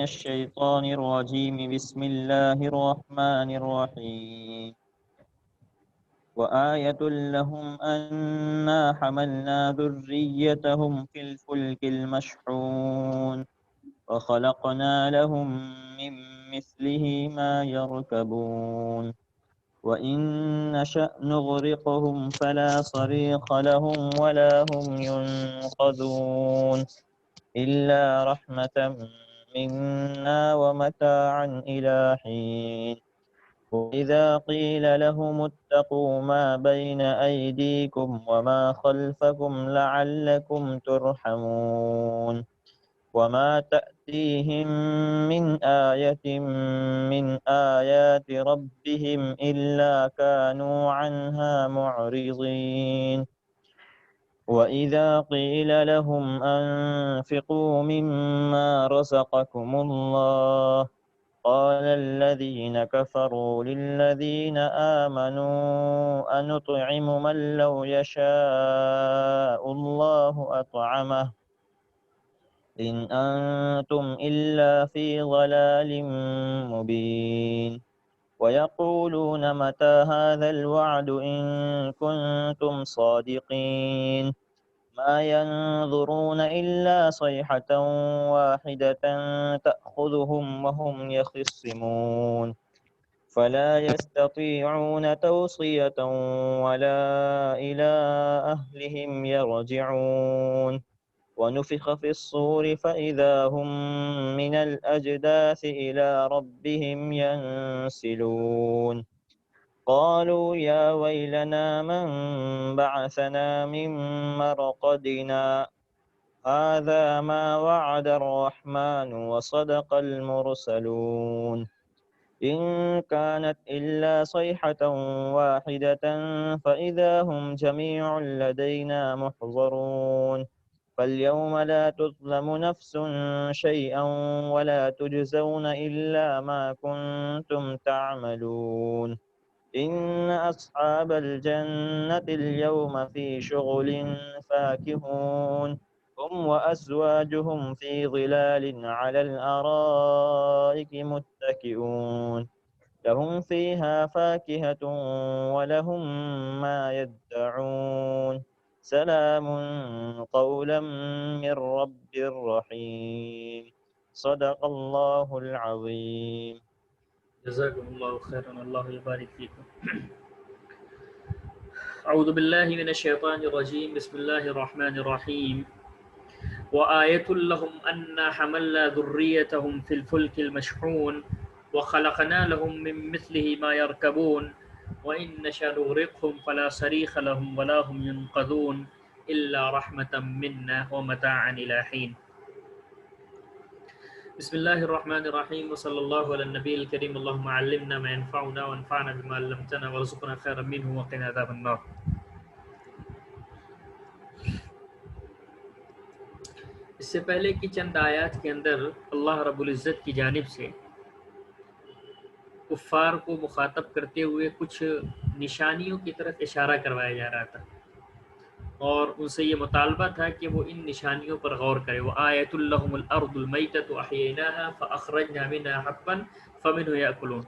الشيطان الرجيم. بسم الله الرحمن الرحيم. وآية لهم أنا حملنا ذريتهم في الفلك المشحون وخلقنا لهم من مثله ما يركبون وإن نشأ نغرقهم فلا صريخ لهم ولا هم ينقذون إلا رحمة منا ومتاعا إلى حين. وإذا قيل لهم اتقوا ما بين أيديكم وما خلفكم لعلكم ترحمون وما تأتيهم من آية من آيات ربهم إلا كانوا عنها معرضين. وإذا قيل لهم أنفقوا مما رزقكم الله قال الذين كفروا للذين آمنوا أنطعم من لو يشاء الله أطعمه إن أنتم إلا في ضلال مبين. ويقولون متى هذا الوعد إن كنتم صادقين ما ينظرون إلا صيحة واحدة تأخذهم وهم يخصمون فلا يستطيعون توصية ولا إلى أهلهم يرجعون. ونفخ في الصور فإذا هم من الأجداث إلى ربهم ينسلون قالوا يا ويلنا من بعثنا من مرقدنا هذا ما وعد الرحمن وصدق المرسلون إن كانت إلا صيحة واحدة فإذا هم جميع لدينا محضرون فاليوم لا تظلم نفس شيئا ولا تجزون إلا ما كنتم تعملون إن أصحاب الجنة اليوم في شغل فاكهون هم وأزواجهم في ظلال على الأرائك متكئون لهم فيها فاكهة ولهم ما يدعون سلام قولا من رب رحيم. صدق الله العظيم. جزاكم الله خيرا. الله يبارك فيكم. أعوذ بالله من الشيطان الرجيم. بسم الله الرحمن الرحيم. وآية لهم أنا حملنا ذريتهم في الفلك المشحون وخلقنا لهم من مثله ما يركبون وإن نشأ نغرقهم فلا صريخ لهم ولا هم ينقذون إلا رحمة منا ومتاعا إلى حين. بسم الله الرحمن الرحيم وصلى الله على النبي الكريم. اللهم علمنا ما ينفعنا وانفعنا بما علمتنا وارزقنا خيرا منه وقنا عذاب النار. اس سے پہلے کی چند آیات کے اندر اللہ رب العزت کی جانب سے کفار کو مخاطب کرتے ہوئے کچھ نشانیوں کی طرف اشارہ کروایا جا رہا تھا اور ان سے یہ مطالبہ تھا کہ وہ ان نشانیوں پر غور کرے. وآیۃ لہم الارض المیتۃ احییناها فاخرجنا منها حبا فمنه یأکلون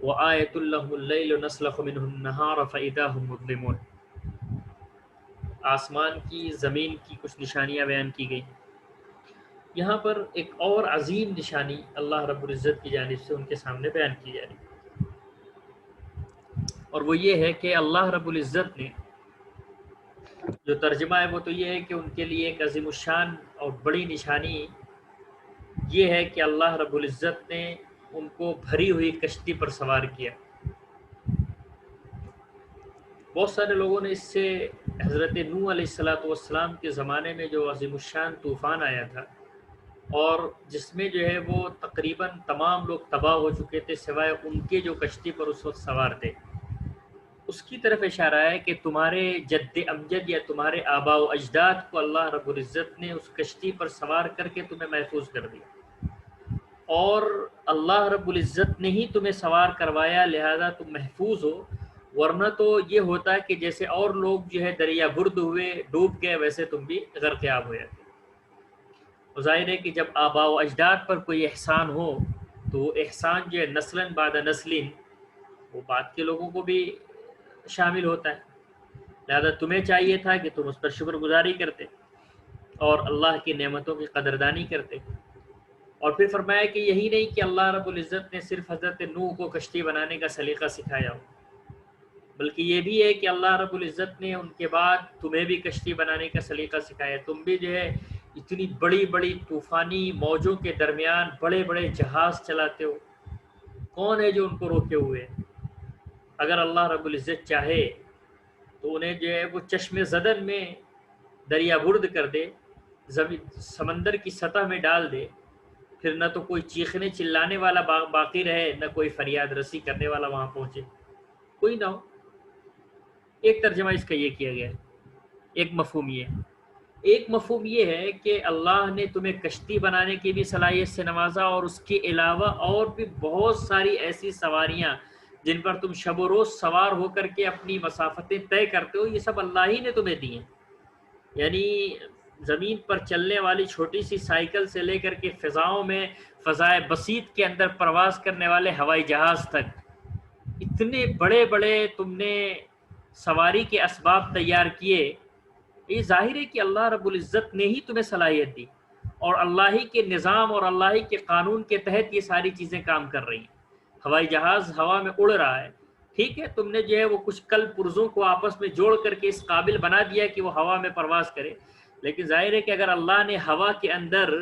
وآیۃ لہم اللیل نسلخ منه النہار فاذا هم مظلمون. آسمان کی زمین کی کچھ نشانیاں بیان کی گئی. یہاں پر ایک اور عظیم نشانی اللہ رب العزت کی جانب سے ان کے سامنے بیان کی جا رہی ہے اور وہ یہ ہے کہ اللہ رب العزت نے جو ترجمہ ہے وہ تو یہ ہے کہ ان کے لیے ایک عظیم الشان اور بڑی نشانی یہ ہے کہ اللہ رب العزت نے ان کو بھری ہوئی کشتی پر سوار کیا. بہت سارے لوگوں نے اس سے حضرت نوح علیہ السلام کے زمانے میں جو عظیم الشان طوفان آیا تھا اور جس میں جو ہے وہ تقریباً تمام لوگ تباہ ہو چکے تھے سوائے ان کے جو کشتی پر اس وقت سوار تھے، اس کی طرف اشارہ ہے کہ تمہارے جد امجد یا تمہارے آباء و اجداد کو اللہ رب العزت نے اس کشتی پر سوار کر کے تمہیں محفوظ کر دیا اور اللہ رب العزت نے ہی تمہیں سوار کروایا، لہذا تم محفوظ ہو ورنہ تو یہ ہوتا ہے کہ جیسے اور لوگ جو ہے دریا برد ہوئے ڈوب گئے ویسے تم بھی غرقیاب ہو جاتے. ظاہر ہے کہ جب آباء و اجداد پر کوئی احسان ہو تو وہ احسان جو ہے نسلاً بعد نسلین وہ بعد کے لوگوں کو بھی شامل ہوتا ہے. لہذا تمہیں چاہیے تھا کہ تم اس پر شکر گزاری کرتے اور اللہ کی نعمتوں کی قدردانی کرتے. اور پھر فرمایا کہ یہی نہیں کہ اللہ رب العزت نے صرف حضرت نوح کو کشتی بنانے کا سلیقہ سکھایا ہو، بلکہ یہ بھی ہے کہ اللہ رب العزت نے ان کے بعد تمہیں بھی کشتی بنانے کا سلیقہ سکھایا. تم بھی جو ہے اتنی بڑی بڑی طوفانی موجوں کے درمیان بڑے بڑے جہاز چلاتے ہو، کون ہے جو ان کو روکے ہوئے؟ اگر اللہ رب العزت چاہے تو انہیں جو ہے وہ چشم زدن میں دریا برد کر دے، سمندر کی سطح میں ڈال دے، پھر نہ تو کوئی چیخنے چلانے والا باقی رہے، نہ کوئی فریاد رسی کرنے والا وہاں پہنچے، کوئی نہ ہو. ایک ترجمہ اس کا یہ کیا گیا ہے. ایک مفہوم یہ ہے کہ اللہ نے تمہیں کشتی بنانے کی بھی صلاحیت سے نوازا، اور اس کے علاوہ اور بھی بہت ساری ایسی سواریاں جن پر تم شب و روز سوار ہو کر کے اپنی مسافتیں طے کرتے ہو، یہ سب اللہ ہی نے تمہیں دی ہیں. یعنی زمین پر چلنے والی چھوٹی سی سائیکل سے لے کر کے فضاؤں میں فضائے بسیط کے اندر پرواز کرنے والے ہوائی جہاز تک اتنے بڑے بڑے تم نے سواری کے اسباب تیار کیے. یہ ظاہر ہے کہ اللہ رب العزت نے ہی تمہیں صلاحیت دی، اور اللہ ہی کے نظام اور اللہ ہی کے قانون کے تحت یہ ساری چیزیں کام کر رہی ہیں. ہوائی جہاز ہوا میں اڑ رہا ہے، ٹھیک ہے، تم نے جو ہے وہ کچھ کل پرزوں کو آپس میں جوڑ کر کے اس قابل بنا دیا کہ وہ ہوا میں پرواز کرے، لیکن ظاہر ہے کہ اگر اللہ نے ہوا کے اندر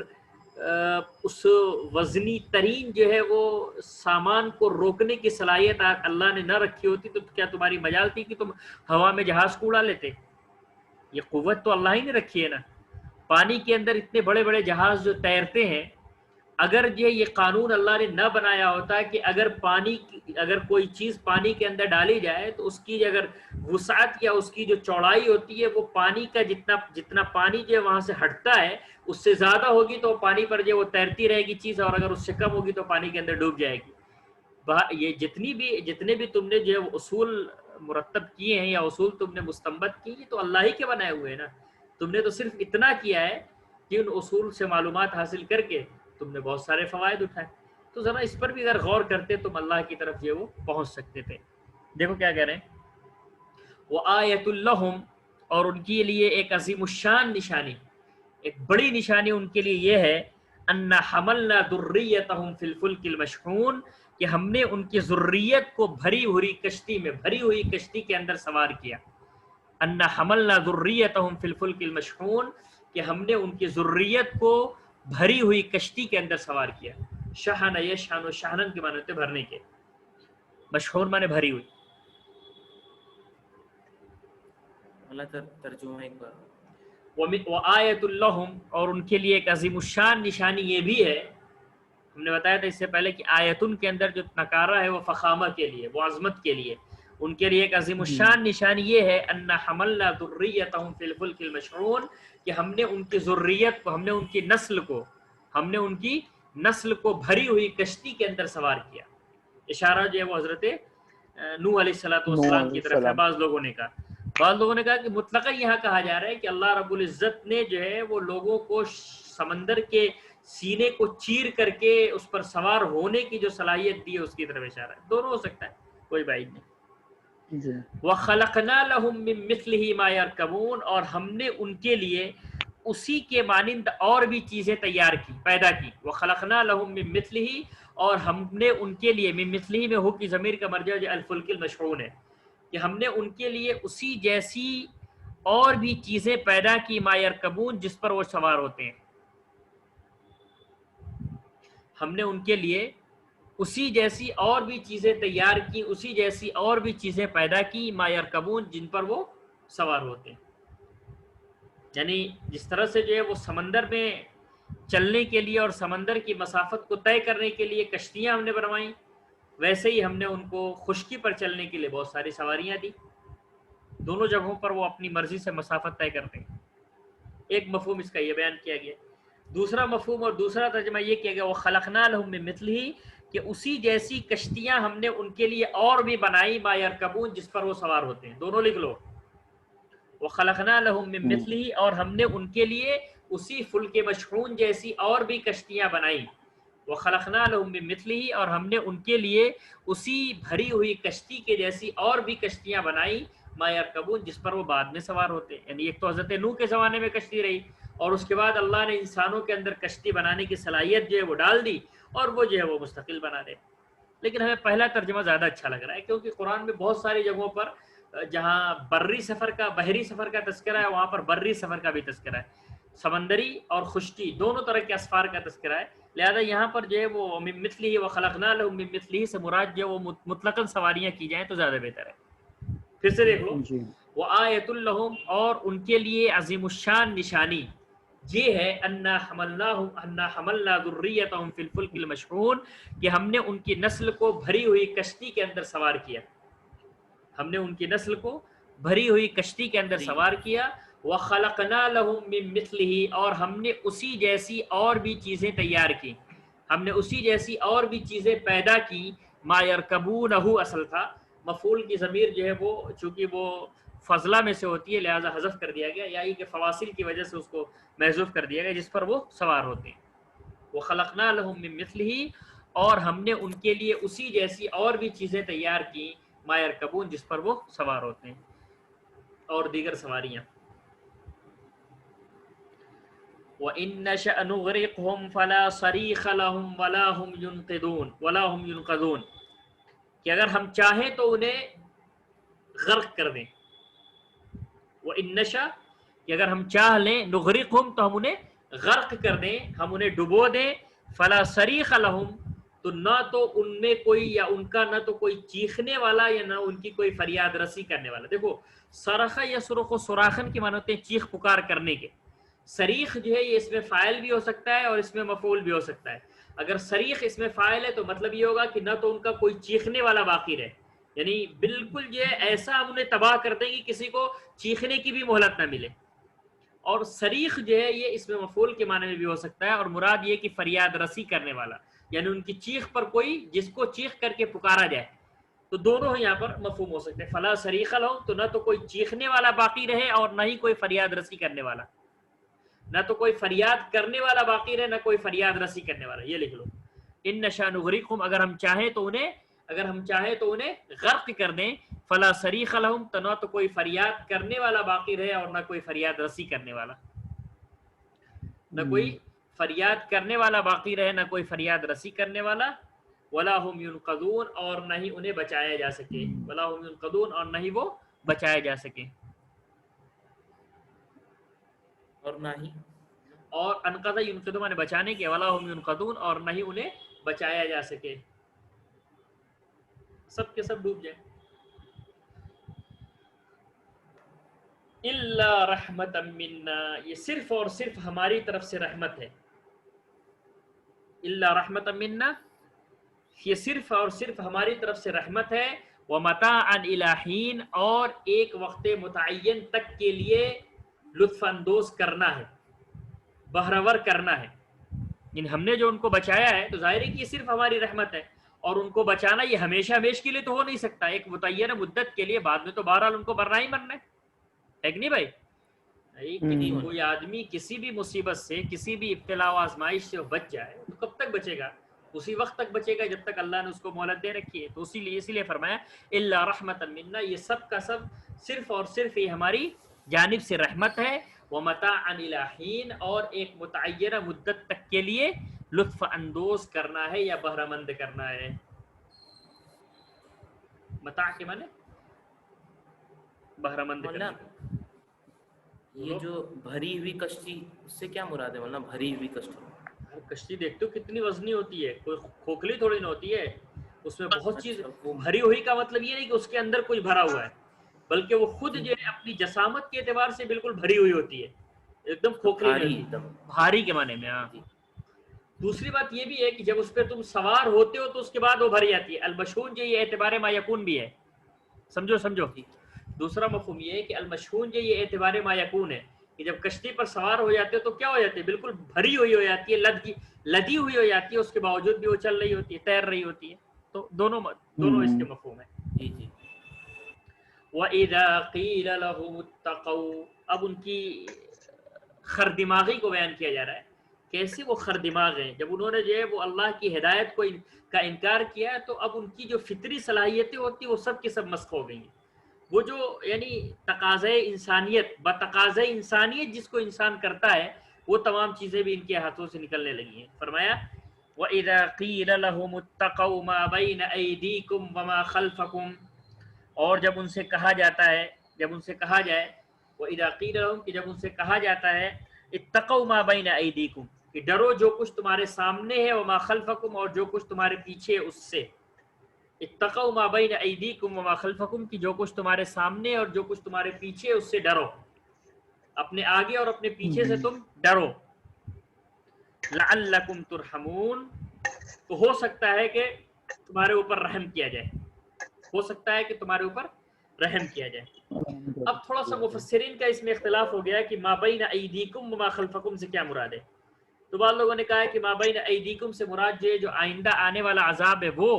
اس وزنی ترین جو ہے وہ سامان کو روکنے کی صلاحیت اللہ نے نہ رکھی ہوتی تو کیا تمہاری مجال تھی کہ تم ہوا میں جہاز کو اڑا لیتے؟ یہ قوت تو اللہ ہی نے رکھی ہے نا. پانی کے اندر اتنے بڑے بڑے جہاز جو تیرتے ہیں، اگر یہ قانون اللہ نے نہ بنایا ہوتا کہ اگر کوئی چیز پانی کے اندر ڈالی جائے تو اس کی اگر وسعت یا اس کی جو چوڑائی ہوتی ہے وہ پانی کا جتنا پانی جو وہاں سے ہٹتا ہے اس سے زیادہ ہوگی تو پانی پر جو وہ تیرتی رہے گی چیز، اور اگر اس سے کم ہوگی تو پانی کے اندر ڈوب جائے گی. یہ جتنے بھی تم نے جو ہے اصول مرتب کیے ہیں یا اصول تم نے مستنبط کی، تو اللہ ہی کے بنائے ہوئے ہیں نا. تم نے تو صرف اتنا کیا ہے کہ ان اصول سے معلومات حاصل کر کے تم نے بہت سارے فوائد اٹھائے. تو ذرا اس پر بھی اگر غور کرتے تم اللہ کی طرف جو وہ پہنچ سکتے تھے. دیکھو کیا کہہ رہے ہیں، وَآیَةٌ لَّهُمْ، اور ان کے لیے ایک عظیم الشان نشانی، ایک بڑی نشانی ان کے لیے یہ ہے، اَنَّا حَمَلْنَا ذُرِّيَّتَهُمْ فِي الْفُلْكِ الْمَشْحُونِ، کہ ہم نے ان کی ذریت کو بھری ہوئی کشتی کے اندر سوار کیا. اَنَّا حَمَلْنَا ذُرِّيَّتَهُمْ فِي الْفُلْكِ الْمَشْحُونِ، کہ ہم نے ان کی ذریت کو بھری ہوئی کشتی کے اندر سوار کیا. شہن یشہن و شہنن کے معنی ہوتے بھرنے کے، مشحون معنی بھری ہوئی. اللہ ترجمہ ایک بار. وَآیَةٌ لَّهُمْ، اور ان کے لیے ایک عظیم الشان نشانی یہ بھی ہے، ہم نے بتایا تھا اس سے پہلے کہ آیتن کے اندر جو نکارہ ہے وہ فخامہ کے لیے، وہ عظمت کے لیے. ان کے لیے ایک عظیم الشان نشانی یہ ہے، اَنَّا حَمَلْنَا ذُرِّيَّتَهُمْ فِي الْفُلْكِ الْمَشْحُونِ، کہ ہم نے ان کی ذریت کو، ہم نے ان کی نسل کو بھری ہوئی کشتی کے اندر سوار کیا. اشارہ جو ہے وہ حضرت نوح علیہ السلام کی طرف ہے. بعض لوگوں نے کہا کہ مطلقاً یہاں کہا جا رہا ہے کہ اللہ رب العزت نے جو ہے وہ لوگوں کو سمندر کے سینے کو چیر کر کے اس پر سوار ہونے کی جو صلاحیت دی ہے اس کی طرف اشارہ ہے. دونوں ہو سکتا ہے، کوئی بعید نہیں. وَخَلَقْنَا لَهُم مِّن مِّثْلِهِ مَا يَرْكَبُونَ، اور ہم نے ان کے لیے اسی کے مانند اور بھی چیزیں تیار کی، پیدا کی. وَخَلَقْنَا لَهُم مِّن مِّثْلِهِ، اور ہم نے ان کے لیے، من مثلہ میں ہو کی ضمیر کا مرجع جو الفلک المشحون ہے، کہ ہم نے ان کے لیے اسی جیسی اور بھی چیزیں پیدا کی، ما یرکبون، جس پر وہ سوار ہوتے ہیں. ہم نے ان کے لیے اسی جیسی اور بھی چیزیں تیار کی، اسی جیسی اور بھی چیزیں پیدا کی، ما یرکبون، جن پر وہ سوار ہوتے ہیں. یعنی جس طرح سے جو ہے وہ سمندر میں چلنے کے لیے اور سمندر کی مسافت کو طے کرنے کے لیے کشتیاں ہم نے بنوائیں، ویسے ہی ہم نے ان کو خشکی پر چلنے کے لیے بہت ساری سواریاں دی. دونوں جگہوں پر وہ اپنی مرضی سے مسافت طے کرتے ہیں. ایک مفہوم اس کا یہ بیان کیا گیا. دوسرا مفہوم اور دوسرا ترجمہ یہ کیا گیا، وہ خلقنا لہم من مثلہ، کہ اسی جیسی کشتیاں ہم نے ان کے لیے اور بھی بنائی ما یرکبون جس پر وہ سوار ہوتے ہیں. دونوں لکھ لو. وخلقنا لهم من مثله اور ہم نے ان کے لیے اسی فلک مشحون جیسی اور بھی کشتیاں بنائی. وخلقنا لهم من مثله اور ہم نے ان کے لیے اسی بھری ہوئی کشتی کے جیسی اور بھی کشتیاں بنائی ما یرکبون جس پر وہ بعد میں سوار ہوتے ہیں. یعنی ایک تو حضرت نوح کے زمانے میں کشتی رہی اور اس کے بعد اللہ نے انسانوں کے اندر کشتی بنانے کی صلاحیت جو ہے وہ ڈال دی اور وہ جو ہے وہ مستقل بنا دے. لیکن ہمیں پہلا ترجمہ زیادہ اچھا لگ رہا ہے کیونکہ قرآن میں بہت ساری جگہوں پر جہاں بحری سفر کا تذکرہ ہے وہاں پر بری سفر کا بھی تذکرہ ہے. سمندری اور خشکی دونوں طرح کے اسفار کا تذکرہ ہے. لہذا یہاں پر جو ہے وہ من مثلہ وخلقنا لهم من مثلہ سے مراد جو ہے وہ مطلقاً سواریاں کی جائیں تو زیادہ بہتر ہے. پھر سے دیکھ لو. وآیۃ لہم اور ان کے لیے عظیم الشان نشانی یہ ہے انا حملنا ذریتہم فی الفلک المشحون کہ ہم نے ان کی نسل کو بھری ہوئی کشتی کے اندر سوار کیا. ہم نے ان کی نسل کو بھری ہوئی کشتی کے اندر سوار کیا. وخلقنا لهم من مثلہ اور ہم نے اسی جیسی اور بھی چیزیں تیار کی. ہم نے اسی جیسی اور بھی چیزیں پیدا کی. ما یرکبونہ اصل تھا. مفعول کی ضمیر جو ہے وہ چونکہ وہ فضلہ میں سے ہوتی ہے لہذا حذف کر دیا گیا یا کہ فواصل کی وجہ سے اس کو محذوف کر دیا گیا جس پر وہ سوار ہوتے ہیں. وخلقنا لهم من مثلہ اور ہم نے ان کے لیے اسی جیسی اور بھی چیزیں تیار کی ما یرکبون جس پر وہ سوار ہوتے ہیں اور دیگر سواریاں. وَإِن نَّشَأْ نُغْرِقْهُمْ فَلَا صَرِيخَ لَهُمْ وَلَا هُمْ يُنقَذُونَ کہ اگر ہم چاہیں تو انہیں غرق کر دیں. وَإِن نَّشَأْ کہ اگر ہم چاہ لیں نُغْرِقْهُمْ تو ہم انہیں غرق کر دیں ہم انہیں ڈبو دیں. فَلَا صَرِيخَ لَهُمْ تو نہ تو ان میں کوئی یا ان کا نہ تو کوئی چیخنے والا یا نہ ان کی کوئی فریاد رسی کرنے والا. دیکھو صرخ یصرخ و صراخن کے معنی ہوتے ہیں چیخ پکار کرنے کے. صریخ جو ہے یہ اس میں فاعل بھی ہو سکتا ہے اور اس میں مفعول بھی ہو سکتا ہے. اگر صریخ اس میں فاعل ہے تو مطلب یہ ہوگا کہ نہ تو ان کا کوئی چیخنے والا باقی رہے یعنی بالکل جو ہے ایسا ہم انہیں تباہ کر دیں کہ کسی کو چیخنے کی بھی مہلت نہ ملے. اور صریخ جو ہے یہ اس میں مفعول کے معنی میں بھی ہو سکتا ہے اور مراد یہ کہ فریاد رسی کرنے والا یعنی ان کی چیخ پر کوئی جس کو چیخ کر کے پکارا جائے. تو دونوں یہاں پر مفہوم ہو سکتے ہیں. فلا صریخ لہم تو نہ تو کوئی چیخنے والا باقی رہے اور نہ ہی کوئی فریاد رسی کرنے والا. نہ تو کوئی فریاد کرنے والا باقی رہے نہ کوئی فریاد رسی کرنے والا. یہ لکھ لو. ان نشاء نغرقہم اگر ہم چاہیں تو انہیں غرق کر دیں. فلا صریخ لہم تو نہ تو کوئی فریاد کرنے والا باقی رہے اور نہ کوئی فریاد رسی کرنے والا. نہ کوئی فریاد کرنے والا باقی رہے نہ کوئی فریاد رسی کرنے والا. ولا هم ينقذون اور نہ ہی انہیں بچایا جا سکے. ولا هم ينقذون اور نہ ہی وہ بچایا جا سکے. اور نہ ہی اور انقذ ينقذ مانے بچانے کے. ولا هم ينقذون اور نہ ہی انہیں بچایا جا سکے. سب کے سب ڈوب جائیں. الا رحمتا منا یہ صرف اور صرف ہماری طرف سے رحمت ہے. الا رحمتا منا یہ صرف اور صرف ہماری طرف سے رحمت ہے. ومتاعا الی حین اور ایک وقت متعین تک کے لیے لطف اندوز کرنا ہے بہرور کرنا ہے. یعنی ہم نے جو ان کو بچایا ہے تو ظاہر ہے کہ یہ صرف ہماری رحمت ہے اور ان کو بچانا یہ ہمیشہ ہمیش کے لیے تو ہو نہیں سکتا. ایک متعین مدت کے لیے بعد میں تو بہرحال ان کو مرنا ہی مرنا ہے کہ نہیں بھائی. کوئی آدمی کسی بھی مصیبت سے کسی بھی ابتلا و آزمائش سے بچ جائے تو کب تک بچے گا؟ اسی وقت تک بچے گا جب تک اللہ نے اس کو مہلت دے رکھی ہے. تو اسی لیے فرمایا الا رحمتا منا یہ سب کا سب صرف اور صرف یہ ہماری جانب سے رحمت ہے. ومتاعا الی حین اور ایک متعینہ مدت تک کے لیے لطف اندوز کرنا ہے یا بہرہ مند کرنا ہے. متاع کے معنی بہرہ مند کرنا. یہ جو بھری ہوئی کشتی اس سے کیا مراد ہے؟ مولانا بھری ہوئی کشتی کشتی دیکھتے ہو کتنی وزنی ہوتی ہے. کوئی کھوکھلی تھوڑی نہ ہوتی ہے. اس میں بہت چیز بھری ہوئی کا مطلب یہ نہیں کہ اس کے اندر کچھ بھرا ہوا ہے بلکہ وہ خود جو ہے اپنی جسامت کے اعتبار سے بالکل بھری ہوئی ہوتی ہے. ایک دم کھوکھلی نہیں ہوتی. بھاری کے معنی میں. ہاں دوسری بات یہ بھی ہے کہ جب اس پہ تم سوار ہوتے ہو تو اس کے بعد وہ بھری جاتی ہے. المشحون جو یہ اعتبار ما یکون بھی ہے. سمجھو دوسرا مفہوم یہ ہے کہ المشحون جو یہ اعتبار ما یکون ہے کہ جب کشتی پر سوار ہو جاتے ہو تو کیا ہو جاتی ہے؟ بالکل بھری ہوئی ہو جاتی ہے، لدی ہوئی ہو جاتی ہے، اس کے باوجود بھی وہ چل رہی ہوتی ہے، تیر رہی ہوتی ہے. تو دونوں اس کے مفہوم ہیں. جی جی. وَإِذَا قِيلَ لَهُمُ اتَّقَوْا، اب ان کی خردماغی کو بیان کیا جا رہا ہے. کیسے وہ خردماغ ہیں؟ جب انہوں نے جو ہے وہ اللہ کی ہدایت کا انکار کیا تو اب ان کی جو فطری صلاحیتیں ہوتی ہیں وہ سب کی سب مسخ ہو گئی ہیں. وہ جو یعنی تقاضۂ انسانیت، بتقاضۂ انسانیت جس کو انسان کرتا ہے، وہ تمام چیزیں بھی ان کے ہاتھوں سے نکلنے لگی ہیں. فرمایا وَإِذَا قِيلَ لَهُمُ اتَّقَوْا مَا بَيْنَ أَيْدِيكُمْ وَمَا خَلْفَكُمْ، اور جب ان سے کہا جاتا ہے، جب ان سے کہا جائے، وَإِذَا قِيلَ لَهُمْ کہ جب ان سے کہا جاتا ہے اتَّقَوْا مَا بَيْنَ أَيْدِيكُمْ کہ ڈرو جو کچھ تمہارے سامنے ہے، وَمَا خَلْفَكُمْ اور جو کچھ تمہارے پیچھے اس سے. اتقوا ما بین ایدیکم وما خلفکم کی جو کچھ تمہارے سامنے اور جو کچھ تمہارے پیچھے اس سے ڈرو، اپنے آگے اور اپنے پیچھے سے تم ڈرو. لعلکم ترحمون، تو ہو سکتا ہے کہ تمہارے اوپر رحم کیا جائے، ہو سکتا ہے کہ تمہارے اوپر رحم کیا جائے. اب تھوڑا سا مفسرین کا اس میں اختلاف ہو گیا کہ ما بین ایدیکم وما خلفکم سے کیا مراد ہے. تو بعض لوگوں نے کہا ہے کہ ما بین ایدیکم سے مراد جو آئندہ آنے والا عذاب ہے وہ،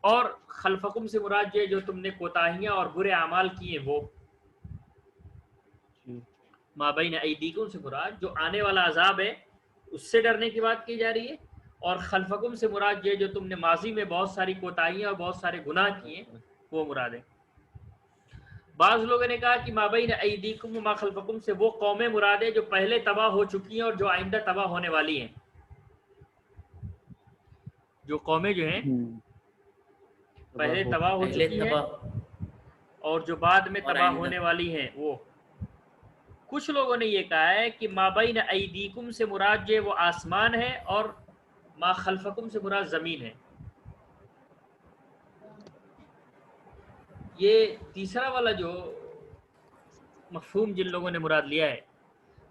اور خلفکم سے مراد جو ہے جو تم نے کوتاہیاں اور برے اعمال کیے وہ. ما بین ایدیکم سے مراد جو آنے والا عذاب ہے اس سے ڈرنے کی بات کی جا رہی ہے، اور خلفکم سے مراد جو ہے جو تم نے ماضی میں بہت ساری کوتاہیاں اور بہت سارے گناہ کیے وہ مراد ہے. بعض لوگوں نے کہا کہ ما بین ایدیکم وما خلفکم سے وہ قومیں مراد ہے جو پہلے تباہ ہو چکی ہیں اور جو آئندہ تباہ ہونے والی ہیں. جو قومیں جو ہیں پہلے تباہ ہو چکی ہیں اور جو بعد میں تباہ ہونے والی ہیں وہ. کچھ لوگوں نے یہ کہا ہے کہ ما بین ایدیکم سے مراد جو ہے وہ آسمان ہے اور ما خلفکم سے مراد زمین ہے. یہ تیسرا والا جو مفہوم جن لوگوں نے مراد لیا ہے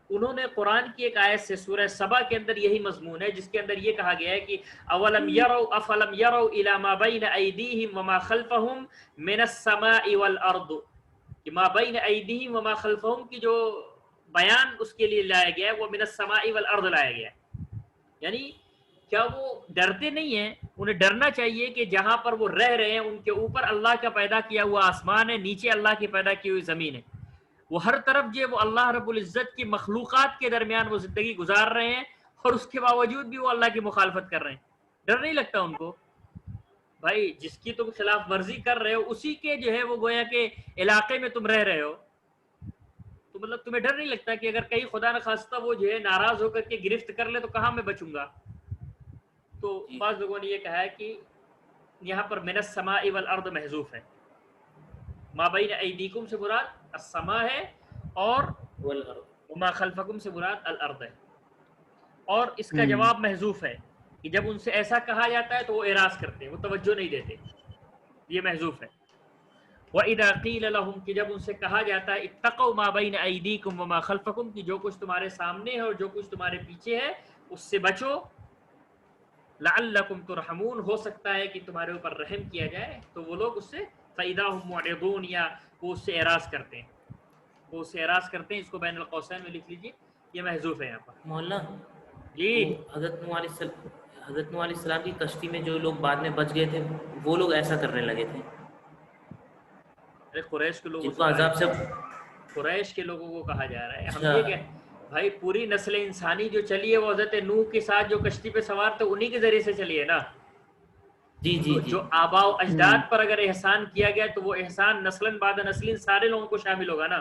انہوں نے قرآن کی ایک آیت سے سورہ سبا کے اندر یہی مضمون ہے جس کے اندر یہ کہا گیا ہے کہ اولم یروا افلم یروا الی ما بین ایدیہم وما خلفہم من السماء والارض، کہ ما بین ایدیہم وما خلفہم کی جو بیان اس کے لیے لایا گیا ہے وہ من السماء والارض لایا گیا ہے. یعنی کیا وہ ڈرتے نہیں ہیں؟ انہیں ڈرنا چاہیے کہ جہاں پر وہ رہ رہے ہیں ان کے اوپر اللہ کا پیدا کیا ہوا آسمان ہے، نیچے اللہ کی پیدا کی ہوئی زمین ہے. وہ ہر طرف جو وہ اللہ رب العزت کی مخلوقات کے درمیان وہ زندگی گزار رہے ہیں اور اس کے باوجود بھی وہ اللہ کی مخالفت کر رہے ہیں. ڈر نہیں لگتا ان کو؟ بھائی جس کی تم خلاف ورزی کر رہے ہو اسی کے جو ہے وہ گویا کہ علاقے میں تم رہ رہے ہو، تو مطلب تمہیں ڈر نہیں لگتا کہ اگر کہیں خدا نخواستہ وہ جو ہے ناراض ہو کر کے گرفت کر لے تو کہاں میں بچوں گا؟ تو بعض لوگوں نے یہ کہا ہے کہ یہاں پر من السماء والارض محذوف ہے. ما بین ایدیکم سے مراد السماء ہے اور وما خلفکم سے مراد الارض ہے. اور اس کا جواب محذوف ہے کہ جب ان سے ایسا کہا جاتا ہے تو وہ اعراض کرتے ہیں، وہ توجہ نہیں دیتے، یہ محذوف ہے. وَإِذَا قِيلَ لَهُمْ کہ جب ان سے کہا جاتا ہے اتقوا ما بین ایدیکم وما خلفکم کہ جو کچھ تمہارے سامنے ہے اور جو کچھ تمہارے پیچھے ہے اس سے بچو، لعلکم ترحمون ہو سکتا ہے کہ تمہارے اوپر رحم کیا جائے. تو وہ لوگ اس سے فَإِذَا هُمْ مُعْرِضُونَ یا وہ اس سے اعراض کرتے ہیں، وہ اس سے اعراض کرتے ہیں. اس کو بین القوسین میں لکھ لیجیے، یہ محذوف ہے یہاں پر. مولانا جی حضرت نوح علیہ السلام کی کشتی میں جو لوگ بعد میں بچ گئے تھے وہ لوگ ایسا کرنے لگے تھے. ارے قریش کے لوگوں جن کو عذاب سے قریش کے لوگوں کو کہا جا رہا ہے. ہم یہ کہ بھائی پوری نسل انسانی جو چلی ہے وہ حضرت نوح کے ساتھ جو کشتی پہ سوار تھے انہی کے ذریعے سے چلی ہے نا. جی جی جو آبا و اجداد پر اگر احسان کیا گیا تو وہ احسان نسلاً بعد نسلیں سارے لوگوں کو شامل ہوگا نا.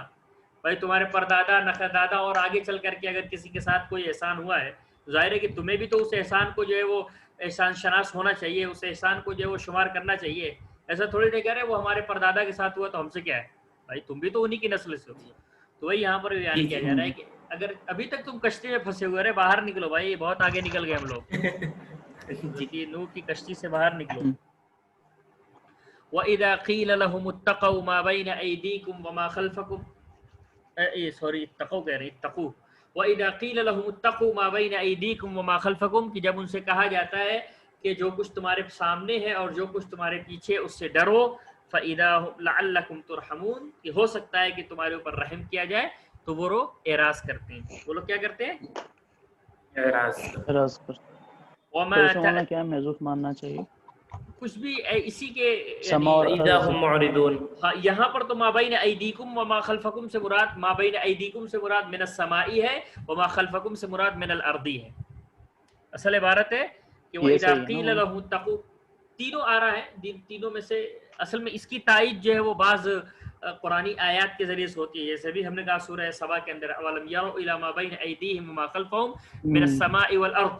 بھائی تمہارے پردادا نخدادا اور آگے چل کر کے اگر کسی کے ساتھ کوئی احسان ہوا ہے تو ظاہر ہے کہ تمہیں بھی تو اس احسان کو جو ہے وہ احسان شناس ہونا چاہیے، اس احسان کو جو ہے وہ شمار کرنا چاہیے. ایسا تھوڑی نہیں کہہ رہے وہ ہمارے پردادا کے ساتھ ہوا تو ہم سے کیا ہے، بھائی تم بھی تو انہی کی نسل سے ہو. تو وہی یہاں پر بیان کیا جا رہا ہے کہ اگر ابھی تک تم کشتی میں پھنسے ہوئے رہے باہر نکلو بھائی، بہت آگے نکل گئے ہم لوگ جی نوح کی کشتی سے باہر نکلو. وَإِذَا قِيلَ لَهُمُ اتَّقَوْا مَا بَيْنَ أَيْدِيكُمْ وَمَا خَلْفَكُمْ اتقوا کہہ رہے اتقوا. وَإِذَا قِيلَ لَهُمُ اتَّقُوا مَا بَيْنَ أَيْدِيكُمْ وَمَا خَلْفَكُمْ کہ جب ان سے کہا جاتا ہے کہ جو کچھ تمہارے سامنے ہے اور جو کچھ تمہارے پیچھے اس سے ڈرو، فَإِذَا لَعَلَّكُمْ تُرْحَمُونَ کہ ہو سکتا ہے کہ تمہارے اوپر رحم کیا جائے. تو وہ لوگ اعراض کرتے ہیں. وہ لوگ کیا کرتے ہیں؟ اعراض. وما تو اس میں مولانا کیا محذوف ماننا چاہیے؟ کچھ بھی اسی کے سما اور اذا هم معرضون. ہاں یہاں پر تو ما بین ایدیکم وما خلفکم سے مراد ما بین ایدیکم سے مراد من السمائی ہے، وما خلفکم سے مراد من الارضی ہے. اصل عبارت ہے کہ یہ وَإِذَا صحیح ہے قِيلَ نا؟ لَهُ اتَّقُوا، تینوں آ رہا ہے، تینوں میں سے اصل میں اس کی تائید جو ہے وہ بعض قرآنی آیات کے ذریعے سے ہوتی ہے. جیسے بھی ہم نے کہا سورہ سبا کے اندر اولم یروا الی ما بین ایدیہم وما خلفہم من السماء والارض،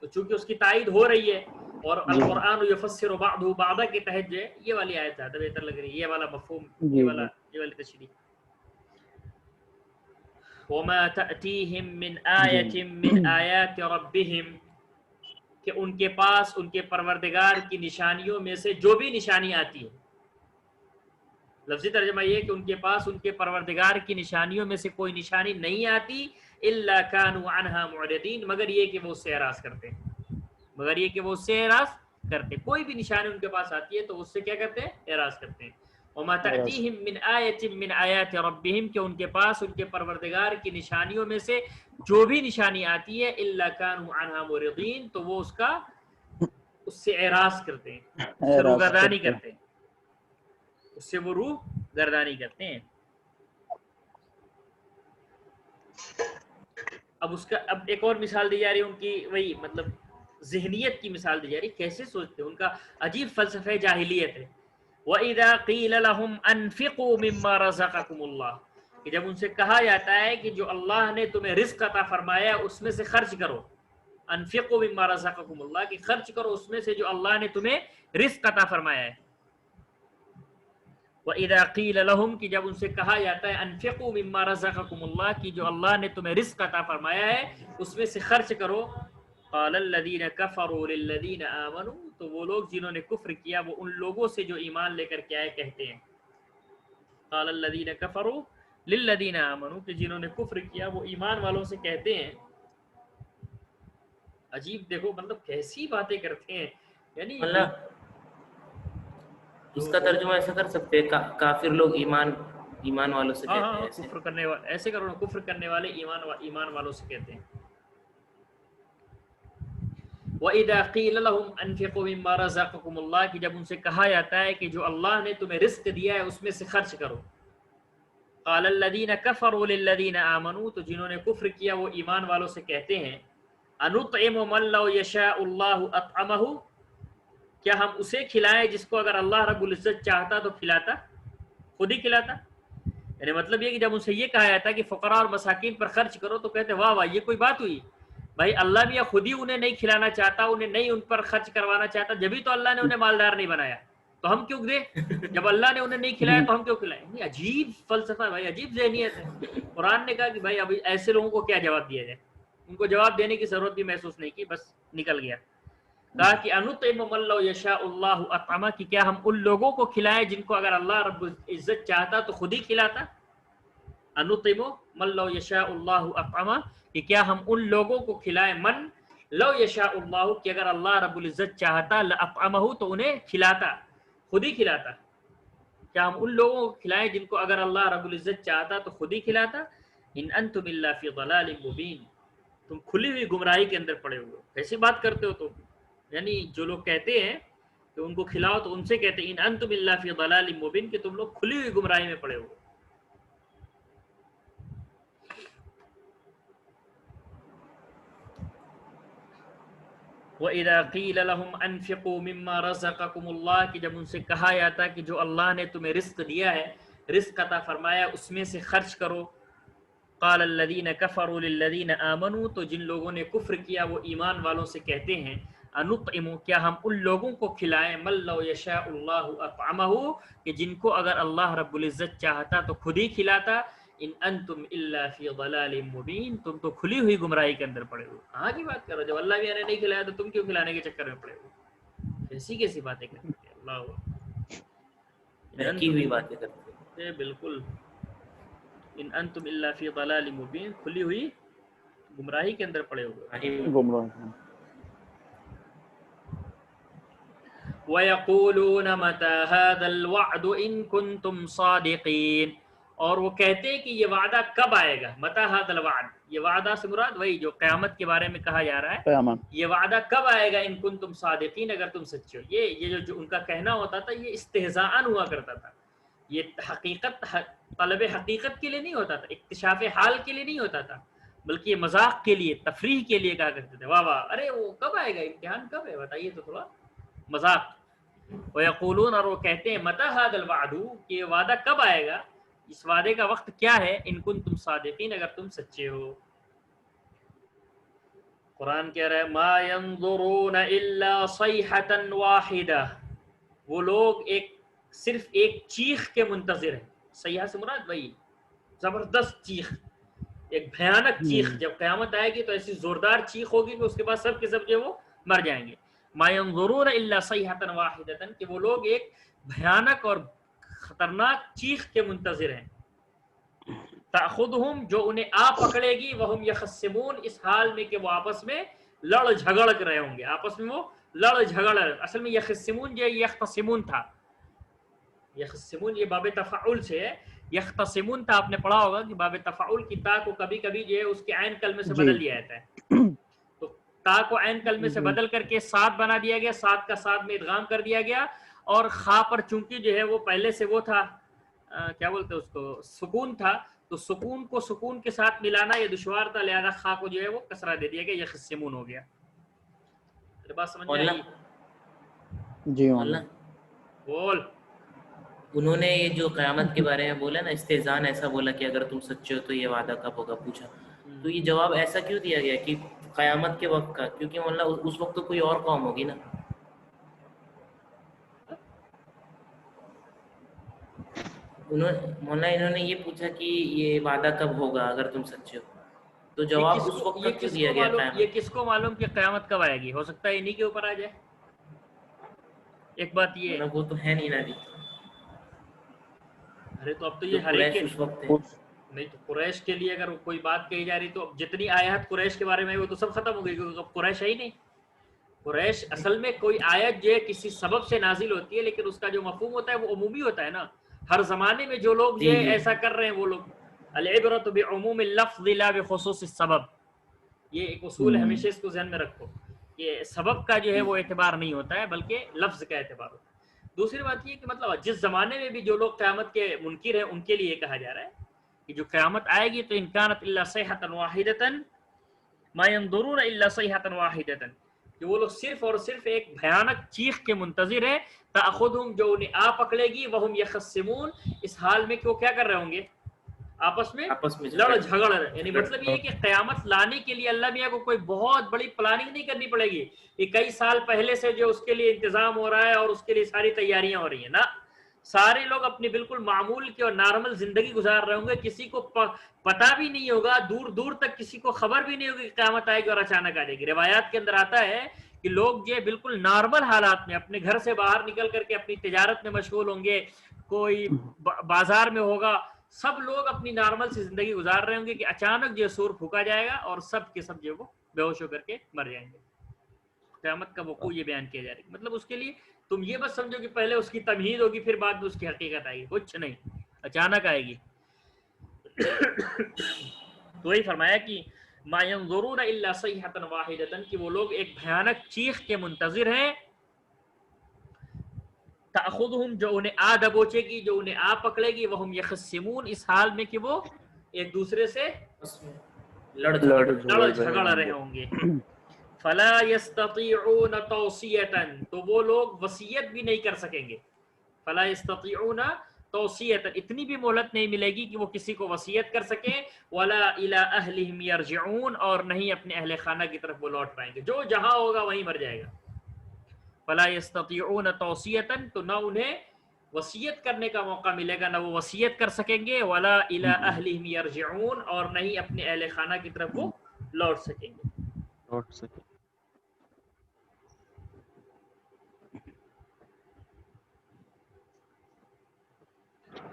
تو چونکہ اس کی تائید ہو رہی ہے اور القرآن یفسر بعضہ بعضا کے تحت جو ہے یہ والی آیت زیادہ بہتر لگ رہی ہے، یہ والا مفہوم، یہ والی تشریح. وما تأتیہم من آیۃ من آیات ربہم، کہ ان کے پاس ان کے پروردگار کی نشانیوں میں سے جو بھی نشانی آتی ہے. لفظی ترجمہ یہ کہ ان کے پاس ان کے پروردگار کی نشانیوں میں سے کوئی نشانی نہیں آتی الا كانوا عنها معرضین، مگر یہ کہ وہ اس سے اعراض کرتے ہیں، مگر یہ کہ وہ اس سے اعراض کرتے ہیں. کوئی بھی نشانی ان کے پاس آتی ہے تو اس سے کیا کرتے ہیں؟ اعراض کرتے ہیں. وما تأتیہم من آیۃ من آیات ربہم، کہ ان کے پاس ان کے پروردگار کی نشانیوں میں سے جو بھی نشانی آتی ہے الا كانوا عنها معرضین، تو وہ اس سے اعراض کرتے ہیں، اس سے روگردانی کرتے ہیں، اس سے وہ روح گردانی کرتے ہیں. اب ایک اور مثال دی جا رہی ہے ان کی، وہی مطلب ذہنیت کی مثال دی جا رہی ہے، کیسے سوچتے ہیں، ان کا عجیب فلسفہ جاہلیت ہے. وَإِذَا قِيلَ لَهُمْ أَنفِقُوا مِمَّا رَزَقَكُمُ اللَّهُ، کہ جب ان سے کہا جاتا ہے کہ جو اللہ نے تمہیں رزق عطا فرمایا اس میں سے خرچ کرو. انفقوا مما رزقکم اللہ، کہ خرچ کرو اس میں سے جو اللہ نے تمہیں رزق عطا فرمایا ہے. وَإِذَا قِيلَ لَهُمْ، کہ جب ان سے کہا جاتا ہے انفقوا مما رزقکم اللہ، کہ جو اللہ نے تمہیں رزق عطا فرمایا ہے اس میں سے خرچ کرو. قال الذين كفروا للذين آمنوا، تو وہ لوگ جنہوں نے کفر کیا وہ ان لوگوں سے جو ایمان لے کر کے آئے کہتے ہیں. قال الذين كفروا للذين آمنوا، کہ جنہوں نے کفر کیا وہ ایمان والوں سے کہتے ہیں. عجیب، دیکھو مطلب کیسی باتیں کرتے ہیں. یعنی مطلب اس کا ترجمہ ایسا کر سکتے ہیں کافر لوگ ایمان والوں سے کہتے ہیں ایسے. کفر کرنے والے ایسے کرو نا، کفر کرنے والے ایمان والوں سے کہتے ہیں. وَإِذَا قِيلَ لَهُمْ أَنفِقُوا مِمَّا رَزَقَكُمُ اللَّهُ، کہ جب ان سے کہا جاتا ہے کہ جو اللہ نے تمہیں رزق دیا ہے اس میں سے خرچ کرو. قَالَ الَّذِينَ كَفَرُوا لِلَّذِينَ آمَنُوا، تو جنہوں نے کفر کیا وہ ایمان والوں سے کہتے ہیں أَنُطْعِمُ مَن لَّوْ يَشَاءُ اللَّهُ أَطْعَمَهُ، کیا ہم اسے کھلائیں جس کو اگر اللہ رب العزت چاہتا تو کھلاتا، خود ہی کھلاتا. یعنی مطلب یہ کہ جب ان سے یہ کہا جاتا ہے کہ فقراء اور مساکین پر خرچ کرو تو کہتے واہ واہ یہ کوئی بات ہوئی. بھائی اللہ بھی خود ہی انہیں نہیں کھلانا چاہتا، انہیں نہیں ان پر خرچ کروانا چاہتا، جبھی تو اللہ نے انہیں مالدار نہیں بنایا، تو ہم کیوں دیں؟ جب اللہ نے انہیں نہیں کھلایا تو ہم کیوں کھلائیں؟ عجیب فلسفہ ہے بھائی، عجیب ذہنیت ہے. قرآن نے کہا کہ بھائی اب ایسے لوگوں کو کیا جواب دیا جائے، ان کو جواب دینے کی ضرورت بھی محسوس نہیں کی، بس نکل گیا. کہا کہ انطعم من لو یشاء اللہ اطعمہ، کہ کیا ہم ان لوگوں کو کھلائیں جن کو اگر اللہ رب العزت چاہتا تو خود ہی کھلاتا. انطعم من لو یشاء اللہ اطعمہ، کہ کیا ہم ان لوگوں کو کھلائیں، من لو یشاء اللہ، کہ اگر اللہ رب العزت چاہتا لاطعمہ تو انہیں کھلاتا، خود ہی کھلاتا. کیا ہم ان لوگوں کو کھلائیں جن کو اگر اللہ رب العزت چاہتا تو خود ہی کھلاتا. ان انتم الا فی ضلال مبین، تم کھلی ہوئی گمراہی کے اندر پڑے ہوئے ہو، کیسی بات کرتے ہو تم. یعنی جو لوگ کہتے ہیں کہ ان کو کھلاؤ تو ان سے کہتے ہیں ان انتم الا فی ضلال مبین، کہ تم لوگ کھلی ہوئی گمراہی میں پڑے ہوئے. وَإِذَا قِيلَ لَهُمْ أَنفِقُوا مِمَّا رَزَقَكُمُ اللَّهُ، کہ جب ان سے کہا جاتا کہ جو اللہ نے تمہیں رزق دیا ہے، رزق عطا فرمایا، اس میں سے خرچ کرو. قَالَ الَّذِينَ كَفَرُوا لِلَّذِينَ آمَنُوا، تو جن لوگوں نے کفر کیا وہ ایمان والوں سے کہتے ہیں انطعم، کیا ہم ان لوگوں کو کھلائیں من لو یشاء اللہ اطعمہ، کہ جن کو اگر اللہ رب العزت چاہتا تو خود ہی کھلاتا. ان انتم الا فی ضلال مبین، تم تو کھلی ہوئی گمراہی کے اندر پڑے ہو. کہاں کی بات کر رہے ہو؟ جب اللہ بھی نے نہیں کھلایا تو تم کیوں کھلانے کے چکر میں پڑے ہو؟ کیسی باتیں کرتے ہیں. اللہ کی ہوئی باتیں کرتے ہیں. بالکل. ان انتم الا فی ضلال مبین، کھلی ہوئی گمراہی کے اندر پڑے ہوئے. وَيَقُولُونَ مَتَى هَذَا الْوَعْدُ إِن كُنتُمْ صَادِقِينَ، اور وہ کہتے ہیں کہ یہ وعدہ کب آئے گا، متی ھذا الوعد، یہ وعدہ سے مراد وہی جو قیامت کے بارے میں کہا جا رہا ہے، قیامت. یہ وعدہ کب آئے گا ان کنتم صادقین، اگر تم سچے ہو. یہ جو ان کا کہنا ہوتا تھا یہ استہزاءً ہوا کرتا تھا، یہ طلب حقیقت کے لیے نہیں ہوتا تھا، اکتشاف حال کے لیے نہیں ہوتا تھا، بلکہ یہ مذاق کے لیے، تفریح کے لیے کہا کرتے تھے. واہ واہ، ارے وہ کب آئے گا، امتحان کب ہے بتائیے تو تھوڑا، مذاق. وَيَقُولُونَ، اور وہ کہتے ہیں متی ھذا الوعد، کہ یہ وعدہ کب آئے گا، اس وعدے کا وقت کیا ہے، ان کنتم صادقین، اگر تم سچے ہو. قرآن کہہ رہا ہے ما ينظرون الا صیحة واحدہ، وہ لوگ صرف ایک چیخ کے منتظر ہیں. صیحہ سے مراد وہی زبردست چیخ، ایک بھیانک چیخ. جب قیامت آئے گی تو ایسی زوردار چیخ ہوگی کہ اس کے بعد سب کے سب جو وہ مر جائیں گے. ما ينظرون الا صیحة واحدہ، کہ وہ لوگ ایک بھیانک اور خطرناک چیخ کے منتظر ہیں. تأخذہم، جو انہیں آ پکڑے گی، وہم یخصمون، اس حال میں کہ وہ آپس میں لڑ جھگڑ رہے ہوں گے، آپس میں وہ لڑ جھگڑ رہے. اصل میں یخصمون جو یختصمون تھا، یخصمون یہ باب تفعول سے ہے، یختصمون تھا آپ نے پڑھا ہوگا کہ باب تفعول کی تا کو کبھی کبھی جو ہے اس کے عین کلمے سے بدل دیا جاتا ہے. تو تا کو عین کلمے سے بدل کر کے سات بنا دیا گیا، سات کا سات میں ادغام کر دیا گیا، اور خا پر چونکہ جو ہے وہ پہلے سے وہ تھا کیا بولتے اس کو، سکون تھا، تو سکون کو سکون کے ساتھ ملانا یہ دشوار تھا، لہذا خا کو جو ہے وہ کسرہ دے دیا گیا، یخصمون ہو گیا. بات سمجھ میں آئی؟ جی مولانا بول. انہوں نے یہ جو قیامت کے بارے میں بولا نا، استہزان ایسا بولا کہ اگر تم سچے ہو تو یہ وعدہ کب ہوگا پوچھا، تو یہ جواب ایسا کیوں دیا گیا کہ قیامت کے وقت کا؟ کیونکہ مولانا اس وقت تو کوئی اور قوم ہوگی نا. انہوں نے یہ پوچھا کہ یہ وعدہ کب ہوگا اگر تم سچے ہو، تو جواب اس وقت کا کیوں دیا گیا قیامت؟ یہ کس کو معلوم کہ قیامت کب آئے گی؟ ہو سکتا ہے انہی کے اوپر آ جائے. ایک بات یہ، وہ تو ہے نہیں نا ابھی، ارے تو اب تو جو یہ ہر ایک قریش کے اس وقت ہے. نہیں، تو قریش کے لیے اگر کوئی بات کہی جا رہی تو اب جتنی آیات قریش کے بارے میں وہ تو سب ختم ہو گئی، کیونکہ اب قریش ہے ہی نہیں. قریش اصل میں کوئی آیت جو ہے کسی سبب سے نازل ہوتی ہے، لیکن اس کا جو مفہوم ہوتا ہے وہ عمومی ہوتا ہے نا. ہر زمانے میں جو لوگ جی یہ ایسا کر رہے ہیں وہ لوگ، العبرۃ بعموم اللفظ لا بخصوص السبب، یہ ایک اصول ہے، ہمیشہ اس کو ذہن میں رکھو کہ سبب کا جو ہے وہ اعتبار نہیں ہوتا ہے بلکہ لفظ کا اعتبار ہوتا ہے. دوسری بات یہ کہ مطلب جس زمانے میں بھی جو لوگ قیامت کے منکر ہیں ان کے لیے کہا جا رہا ہے کہ جو قیامت آئے گی تو ان کانت الا صیحۃ واحدۃ ما ينظرون الا صیحۃ واحدۃ، کہ وہ لوگ صرف اور صرف ایک بھیانک چیخ کے منتظر ہیں. تأخذہم، جو انہیں آ پکڑے گی، وہم یخصمون، اس حال میں کہ وہ کیا کر رہے ہوں گے، آپس میں لڑ جھگڑ رہے. یعنی مطلب یہ ہے کہ قیامت لانے کے لیے اللہ میاں کو کوئی بہت بڑی پلاننگ نہیں کرنی پڑے گی کہ کئی سال پہلے سے جو اس کے لیے انتظام ہو رہا ہے اور اس کے لیے ساری تیاریاں ہو رہی ہیں. نا، سارے لوگ اپنی بالکل معمول کی اور نارمل زندگی گزار رہے ہوں گے، کسی کو پتہ بھی نہیں ہوگا، دور دور تک کسی کو خبر بھی نہیں ہوگی کہ قیامت آئے گی اور اچانک آ جائے گی. روایات کے اندر آتا ہے کہ لوگ جو بالکل نارمل حالات میں اپنے گھر سے باہر نکل کر کے اپنی تجارت میں مشغول ہوں گے، کوئی بازار میں ہوگا، سب لوگ اپنی نارمل سی زندگی گزار رہے ہوں گے کہ اچانک جو سور پھونکا جائے گا اور سب کے سب جو وہ بے ہوش ہو کر کے مر جائیں گے. قیامت کا وقوع یہ بیان کیا جا رہا ہے. مطلب اس کے لیے تم یہ بس سمجھو کہ پہلے اس کی تمہید ہوگی، پھر بعد میں اس کی حقیقت آئے گی، کچھ نہیں، اچانک آئے گی. تو وہی فرمایا کہ ما ينظرون الا صیحۃ واحدۃ، کہ وہ لوگ ایک بھیانک چیخ کے منتظر ہیں. تأخذہم، جو انہیں آ دبوچے گی، جو انہیں آ پکڑے گی، وہم یخصمون، اس حال میں کہ وہ ایک دوسرے سے لڑ جھگڑ رہے ہوں گے. فلا يستطيعون توصیۃ، تو وہ لوگ وصیت بھی نہیں کر سکیں گے. فلا يستطيعون توصیۃ، اتنی بھی مہلت نہیں ملے گی کہ وہ کسی کو وصیت کر سکیں. ولا الى اہلہم یرجعون، اور نہیں اپنے اہل خانہ کی طرف وہ لوٹ پائیں گے، جو جہاں ہوگا وہیں مر جائے گا. فلا يستطيعون توصیۃ، تو نہ انہیں وصیت کرنے کا موقع ملے گا، نہ وہ وصیت کر سکیں گے. ولا الى اہلہم یرجعون، اور نہیں اپنے اہل خانہ کی طرف وہ لوٹ سکیں گے.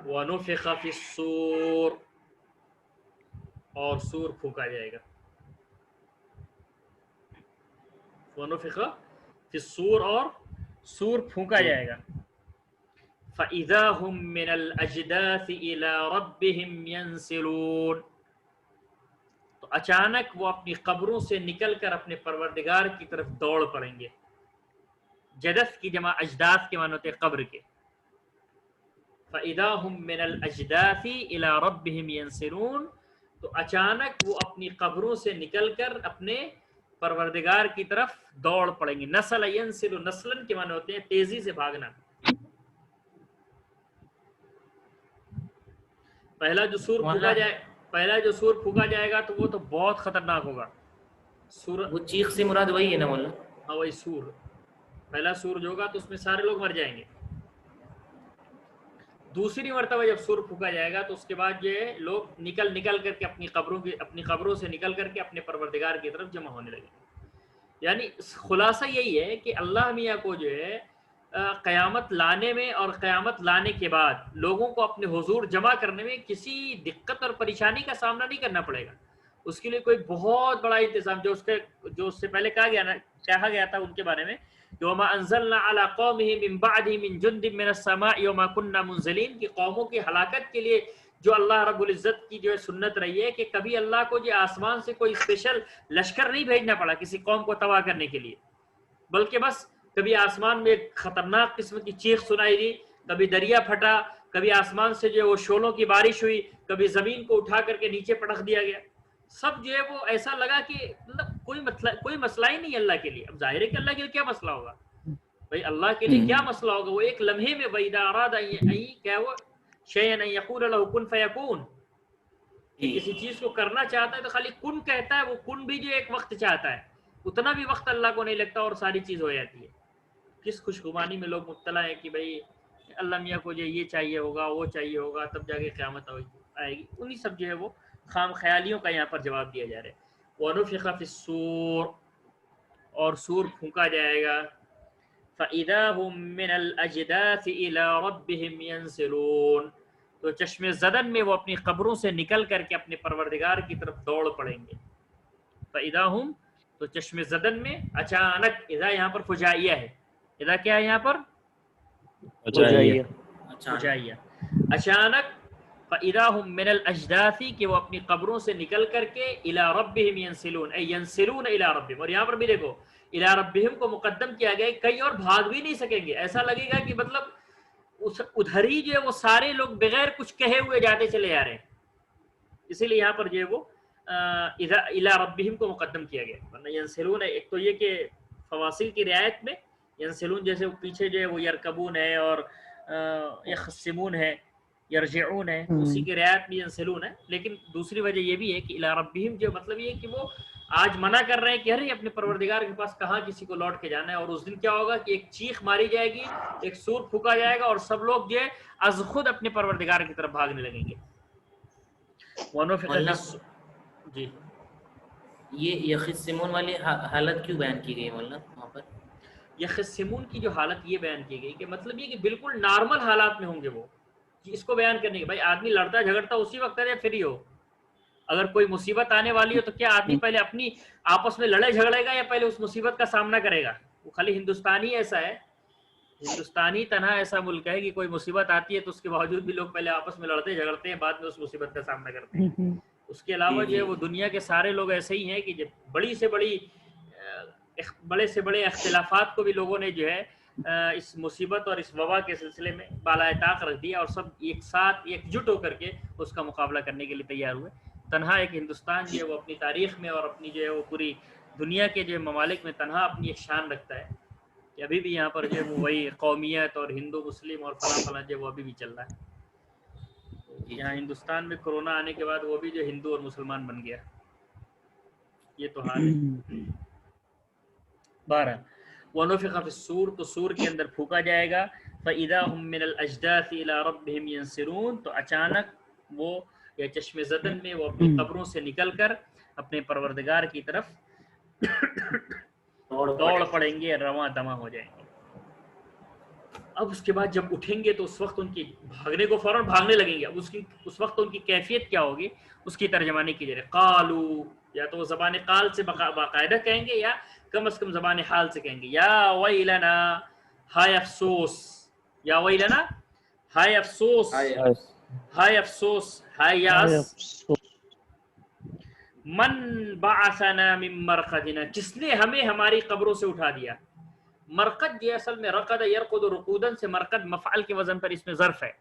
وَنُفِخَ فِي الصُّورِ، اور سور پھونکا جائے گا. وَنُفِخَ فِي الصُّورِ، اور سور پھونکا جائے گا. فَإِذَا هُم مِّنَ الْأَجْدَاثِ إِلَىٰ رَبِّهِمْ يَنْسِلُونَ، تو اچانک وہ اپنی قبروں سے نکل کر اپنے پروردگار کی طرف دوڑ پڑیں گے. جدث کی جمع اجداث کے معنی ہوتے ہیں قبر کے. فَإِذَا هُم مِّنَ الْأَجْدَاثِ إِلَىٰ رَبِّهِمْ يَنْسِلُونَ، تو اچانک وہ اپنی قبروں سے نکل کر اپنے پروردگار کی طرف دوڑ پڑیں گے. نسل ینسل، نسلن کے معنی ہوتے ہیں تیزی سے بھاگنا. پہلا جو سور پھونکا جائے گا تو وہ تو بہت خطرناک ہوگا. وہ چیخ سے مراد وہی ہے نا مولانا؟ ہاں وہی سور. پہلا سور جو ہوگا تو اس میں سارے لوگ مر جائیں گے. دوسری مرتبہ جب سور پھونکا جائے گا تو اس کے بعد یہ لوگ نکل کر کے اپنی قبروں سے نکل کر کے اپنے پروردگار کی طرف جمع ہونے لگے. یعنی خلاصہ یہی ہے کہ اللہ میاں کو جو ہے قیامت لانے میں اور قیامت لانے کے بعد لوگوں کو اپنے حضور جمع کرنے میں کسی دقت اور پریشانی کا سامنا نہیں کرنا پڑے گا. اس کے لیے کوئی بہت بڑا انتظام جو اس سے پہلے کہا گیا تھا ان کے بارے میں، وَمَا أَنزَلْنَا عَلَىٰ قَوْمِهِ مِن بَعْدِهِ مِن جُندٍ مِّنَ السَّمَاءِ وَمَا كُنَّا مُنزِلِينَ، کہ قوموں کی ہلاکت کے لیے جو اللہ رب العزت کی جو ہے سنت رہی ہے کہ کبھی اللہ کو جو آسمان سے کوئی اسپیشل لشکر نہیں بھیجنا پڑا کسی قوم کو تباہ کرنے کے لیے، بلکہ بس کبھی آسمان میں ایک خطرناک قسم کی چیخ سنائی دی، کبھی دریا پھٹا، کبھی آسمان سے جو ہے وہ شولوں کی بارش ہوئی، کبھی زمین کو اٹھا کر کے نیچے پٹخ دیا گیا. سب جو ہے وہ ایسا لگا کہ مطلب کوئی مسئلہ ہی نہیں ہے اللہ کے لیے. اب ظاہر ہے کہ اللہ کے لیے کیا مسئلہ ہوگا بھائی، اللہ کے لیے کیا مسئلہ ہوگا؟ وہ ایک لمحے میں وَإِذَا أَرَادَ شَيْئًا أَن يَقُولَ لَهُ كُن فَيَكُونُ، کہ کسی چیز کو کرنا چاہتا ہے تو خالی کن کہتا ہے. وہ کن بھی جو ایک وقت چاہتا ہے، اتنا بھی وقت اللہ کو نہیں لگتا اور ساری چیز ہو جاتی ہے. کس خوشگمانی میں لوگ مبتلا ہیں کہ بھائی اللہ میاں کو جو یہ چاہیے ہوگا، وہ چاہیے ہوگا، تب جا کے قیامت آئے گی. انہی سب جو ہے وہ خام خیالیوں کا یہاں پر جواب دیا جا رہا ہے. وَنُفِخَ فِي الصُّورِ، اور سور پھونکا جائے گا. فَإِذَا هُم مِّنَ الْأَجْدَاثِ إِلَىٰ رَبِّهِمْ يَنْسِلُونَ، تو چشم زدن میں وہ اپنی قبروں سے نکل کر کے اپنے پروردگار کی طرف دوڑ پڑیں گے. فَإِذَا هُم، تو چشم زدن میں اچانک، اذا یہاں پر فجائیہ ہے. اذا کیا ہے یہاں پر؟ فجائیہ، اچانک. فَإِذَا هُم مِّنَ الْأَجْدَاثِ، کہ وہ اپنی قبروں سے نکل کر کے إِلَىٰ رَبِّهِمْ يَنْسِلُونَ، أي يَنْسِلُونَ إِلَىٰ رَبِّهِمْ. اور یہاں پر بھی دیکھو إِلَىٰ رَبِّهِمْ کو مقدم کیا گیا، کئی اور بھاگ بھی نہیں سکیں گے. ایسا لگے گا کہ مطلب ادھر ہی جو ہے وہ سارے لوگ بغیر کچھ کہے ہوئے جاتے چلے جا رہے ہیں. اسی لیے یہاں پر جو ہے وہ إِلَىٰ رَبِّهِمْ کو مقدم کیا گیا. ورنہ يَنْسِلُونَ ایک تو یہ کہ فواصل کی رعایت میں ينسلون جیسے پیچھے جو ہے وہ یرکبون ہے اور یخصمون ہے، یرجعون ہے، اسی کی رعایت میں ینسلون ہے. لیکن دوسری وجہ یہ بھی ہے کہ الی ربہم، جو مطلب یہ ہے کہ وہ آج منع کر رہے ہیں کہ ارے اپنے پروردگار کے پاس کہاں کسی کو لوٹ کے جانا ہے. اور اس دن کیا ہوگا کہ ایک چیخ ماری جائے گی، ایک سور پھونکا جائے گا اور سب لوگ جو ہے از خود اپنے پروردگار کی طرف بھاگنے لگیں گے. جی یہ یخصمون والی حالت کیوں بیان کی گئی مولانا وہاں پر؟ یخصمون کی جو حالت یہ بیان کی گئی کہ مطلب یہ کہ بالکل نارمل حالات میں ہوں گے وہ، اس کو بیان کرنے کے بھائی آدمی لڑتا جھگڑتا اسی وقت ہے فری ہو. اگر کوئی مصیبت آنے والی ہو تو کیا آدمی پہلے اپنی آپس میں لڑے جھگڑے گا یا پہلے اس مصیبت کا سامنا کرے گا؟ وہ خالی ہندوستانی ایسا ہے، ہندوستانی تنہا ایسا ملک ہے کہ کوئی مصیبت آتی ہے تو اس کے باوجود بھی لوگ پہلے آپس میں لڑتے جھگڑتے ہیں، بعد میں اس مصیبت کا سامنا کرتے ہیں. اس کے علاوہ جو ہے وہ دنیا کے سارے لوگ ایسے ہی ہیں کہ جب بڑے سے بڑے اختلافات کو بھی لوگوں نے جو ہے اس مصیبت اور اس وبا کے سلسلے میں بالائے طاق رکھ دیا اور سب ایک ساتھ ایکجٹ ہو کر کے اس کا مقابلہ کرنے کے لیے تیار ہوئے. تنہا ایک ہندوستان جو ہے وہ اپنی تاریخ میں اور اپنی جو ہے وہ پوری دنیا کے جو ممالک میں تنہا اپنی ایک شان رکھتا ہے کہ ابھی بھی یہاں پر جو ہے وہ وہی قومیت اور ہندو مسلم اور فلاں جو وہ ابھی بھی چل رہا ہے. یہاں ہندوستان میں کورونا آنے کے بعد وہ بھی جو ہندو اور مسلمان بن گیا. یہ تو حال ہے. 12 وَنُفِخَ فِي الصُّورِ، تو سور کے اندر پھونکا جائے گا. فَإِذَا هُم مِّنَ الْأَجْدَاثِ إِلَىٰ رَبِّهِمْ يَنْسِلُونَ، تو اچانک وہ یا چشم زدن میں وہ اپنی قبروں سے نکل کر اپنے پروردگار کی طرف دوڑ پڑیں گے، رواں دواں ہو جائیں گے. اب اس کے بعد جب اٹھیں گے تو اس وقت ان کی بھاگنے کو فوراً بھاگنے لگیں گے. اب اس وقت ان کی کیفیت کیا ہوگی اس کی ترجمانی کی جائے. قالو، یا تو وہ زبان قال سے باقاعدہ کہیں گے یا کم از کم زبان حال سے کہیں گے. یا ویلنا، ہائے افسوس، یا ویلنا ہائے افسوس، ہائے افسوس، ہائے یاس، من بعثنا من مرقدنا، جس نے ہمیں ہماری قبروں سے اٹھا دیا. مرقد یہ اصل میں رقد یرقد رقودن سے مرقد مفعل کے وزن پر اس میں ظرف ہے.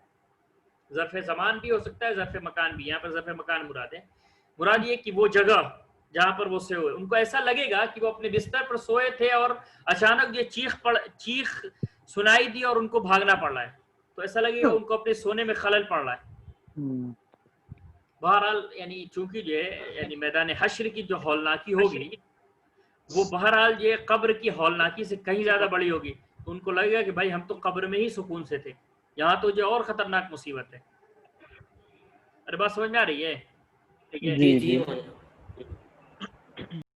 ظرف زمان بھی ہو سکتا ہے، ظرف مکان بھی. یہاں پر ظرف مکان مراد ہے. مراد یہ کہ وہ جگہ جہاں پر وہ سوئے ہوئے، ان کو ایسا لگے گا کہ وہ اپنے بستر پر سوئے تھے اور اچانک یہ چیخ سنائی دی اور ان کو بھاگنا پڑ رہا ہے، تو ایسا لگے گا ان کو اپنے سونے میں خلل پڑ رہا ہے. بہرحال یعنی چونکہ جو ہے یعنی میدان حشر کی جو ہولناکی ہوگی وہ بہرحال یہ قبر کی ہولناکی سے کہیں زیادہ بڑی ہوگی. تو ان کو لگے گا کہ بھائی ہم تو قبر میں ہی سکون سے تھے، یہاں تو جو اور خطرناک مصیبت ہے. ارے بات سمجھ میں آ رہی ہے؟ جی جی